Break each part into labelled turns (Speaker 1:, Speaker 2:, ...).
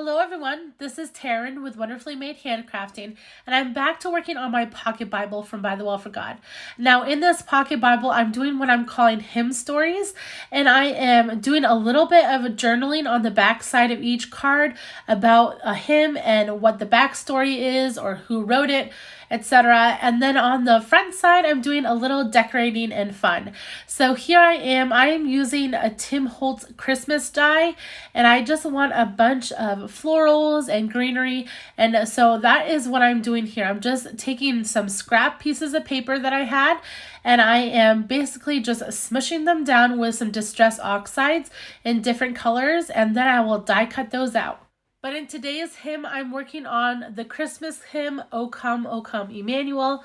Speaker 1: Hello everyone, this is Taryn with Wonderfully Made Handcrafting, and I'm back to working on my pocket Bible from By the Well for God. Now in this pocket Bible, I'm doing what I'm calling hymn stories, and I am doing a little bit of a journaling on the back side of each card about a hymn and what the backstory is or who wrote it, etc. And then on the front side, I'm doing a little decorating and fun. So here I am using a Tim Holtz Christmas die, and I just want a bunch of florals and greenery. And so that is what I'm doing here. I'm just taking some scrap pieces of paper that I had, and I am basically just smushing them down with some distress oxides in different colors, and then I will die cut those out. But in today's hymn, I'm working on the Christmas hymn, O Come, Emmanuel.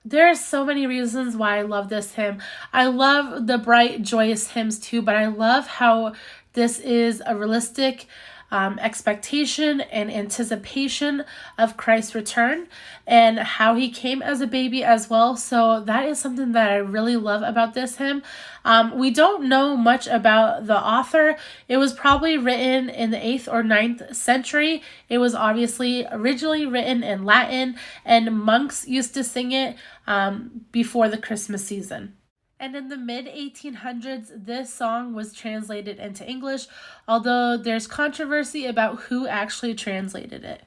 Speaker 1: There are so many reasons why I love this hymn. I love the bright, joyous hymns too, but I love how this is a realistic expectation and anticipation of Christ's return and how he came as a baby as well. So that is something that I really love about this hymn. We don't know much about the author. It was probably written in the 8th or 9th century. It was obviously originally written in Latin, and monks used to sing it before the Christmas season. And in the mid-1800s, this song was translated into English, although there's controversy about who actually translated it.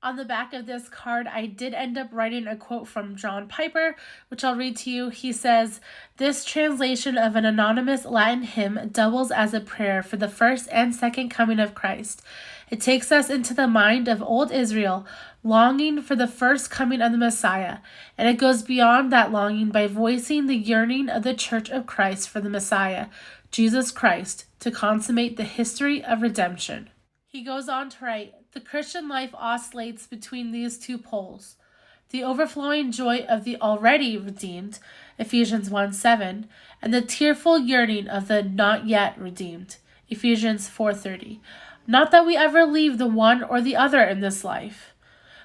Speaker 1: On the back of this card, I did end up writing a quote from John Piper, which I'll read to you. He says, "This translation of an anonymous Latin hymn doubles as a prayer for the first and second coming of Christ. It takes us into the mind of old Israel, longing for the first coming of the Messiah, and it goes beyond that longing by voicing the yearning of the Church of Christ for the Messiah, Jesus Christ, to consummate the history of redemption." He goes on to write, "The Christian life oscillates between these two poles, the overflowing joy of the already redeemed, Ephesians 1:7, and the tearful yearning of the not yet redeemed, Ephesians 4:30. Not that we ever leave the one or the other in this life.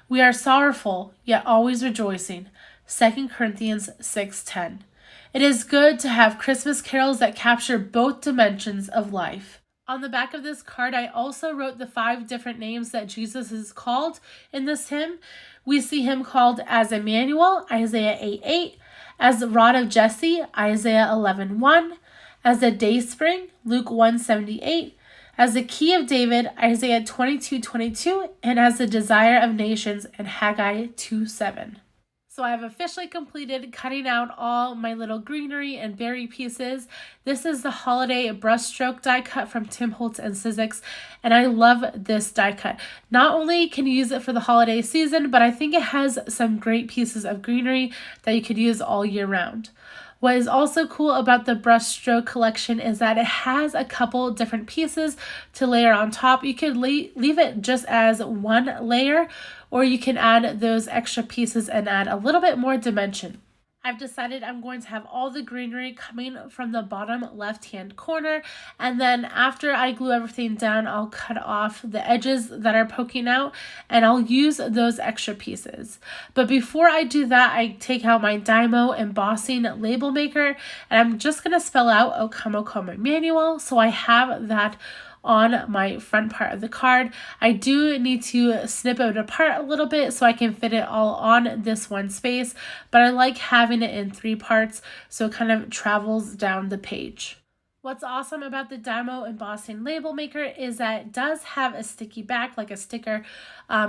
Speaker 1: We are sorrowful, yet always rejoicing, 2 Corinthians 6:10. It is good to have Christmas carols that capture both dimensions of life." On the back of this card, I also wrote the 5 different names that Jesus is called in this hymn. We see him called as Emmanuel, Isaiah 8:8, as the Rod of Jesse, Isaiah 11:1, as the Dayspring, Luke 1:78, as the Key of David, Isaiah 22:22, and as the Desire of Nations in Haggai 2:7. So I have officially completed cutting out all my little greenery and berry pieces. This is the holiday brushstroke die cut from Tim Holtz and Sizzix, and I love this die cut. Not only can you use it for the holiday season, but I think it has some great pieces of greenery that you could use all year round. What is also cool about the brushstroke collection is that it has a couple different pieces to layer on top. You could leave it just as one layer, or you can add those extra pieces and add a little bit more dimension. I've decided I'm going to have all the greenery coming from the bottom left-hand corner, and then after I glue everything down, I'll cut off the edges that are poking out, and I'll use those extra pieces. But before I do that, I take out my Dymo embossing label maker, and I'm just going to spell out O Come Emmanuel, so I have that on my front part of the card. I do need to snip it apart a little bit so I can fit it all on this one space, but I like having it in 3 parts so it kind of travels down the page. What's awesome about the Dymo embossing label maker is that it does have a sticky back like a sticker.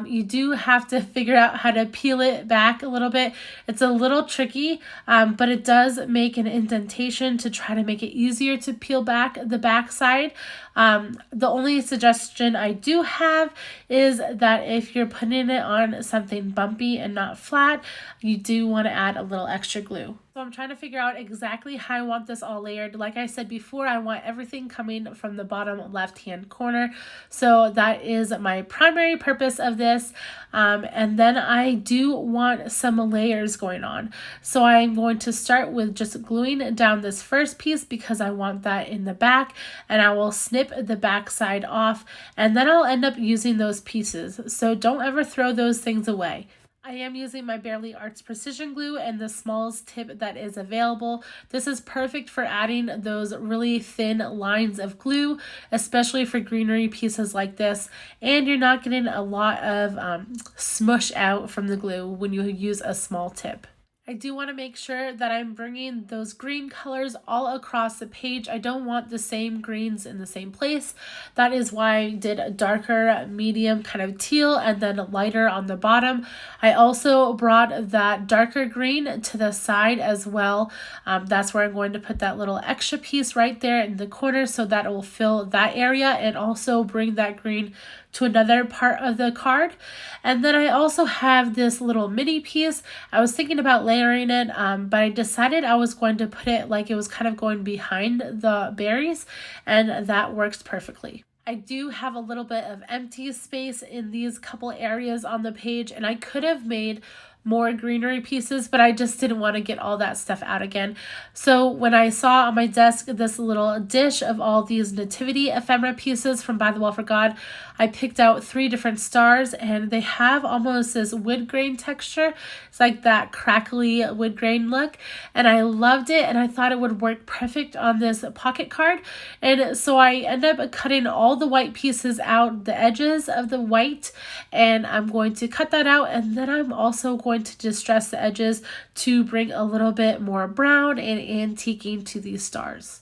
Speaker 1: You do have to figure out how to peel it back a little bit. It's a little tricky, but it does make an indentation to try to make it easier to peel back the back side. The only suggestion I do have is that if you're putting it on something bumpy and not flat, you do want to add a little extra glue. So I'm trying to figure out exactly how I want this all layered. Like I said before, I want everything coming from the bottom left-hand corner. So that is my primary purpose of this. And then I do want some layers going on. So I'm going to start with just gluing down this first piece because I want that in the back, and I will snip the back side off, and then I'll end up using those pieces. So don't ever throw those things away. I am using my Barely Arts Precision Glue and the smallest tip that is available. This is perfect for adding those really thin lines of glue, especially for greenery pieces like this. And you're not getting a lot of smush out from the glue when you use a small tip. I do want to make sure that I'm bringing those green colors all across the page. I don't want the same greens in the same place. That is why I did a darker, medium kind of teal and then lighter on the bottom. I also brought that darker green to the side as well. That's where I'm going to put that little extra piece right there in the corner so that it will fill that area and also bring that green to another part of the card. And then I also have this little mini piece. I was thinking about layering it, but I decided I was going to put it like it was kind of going behind the berries, and that works perfectly. I do have a little bit of empty space in these couple areas on the page, and I could have made more greenery pieces, but I just didn't want to get all that stuff out again. So when I saw on my desk this little dish of all these Nativity Ephemera pieces from By the Wall for God, I picked out 3 different stars, and they have almost this wood grain texture. It's like that crackly wood grain look, and I loved it, and I thought it would work perfect on this pocket card. And so I end up cutting all the white pieces out, the edges of the white, and I'm going to cut that out, and then I'm also going to distress the edges to bring a little bit more brown and antiquing to these stars.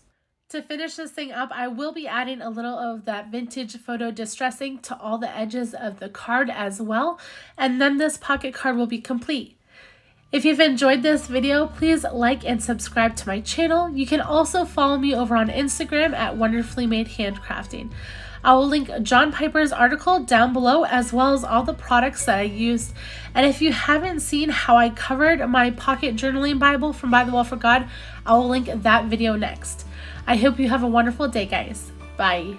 Speaker 1: To finish this thing up, I will be adding a little of that vintage photo distressing to all the edges of the card as well, and then this pocket card will be complete. If you've enjoyed this video, please like and subscribe to my channel. You can also follow me over on Instagram at Wonderfully Made Handcrafting. I will link John Piper's article down below, as well as all the products that I used. And if you haven't seen how I covered my pocket journaling Bible from By the Wall for God, I will link that video next. I hope you have a wonderful day, guys. Bye.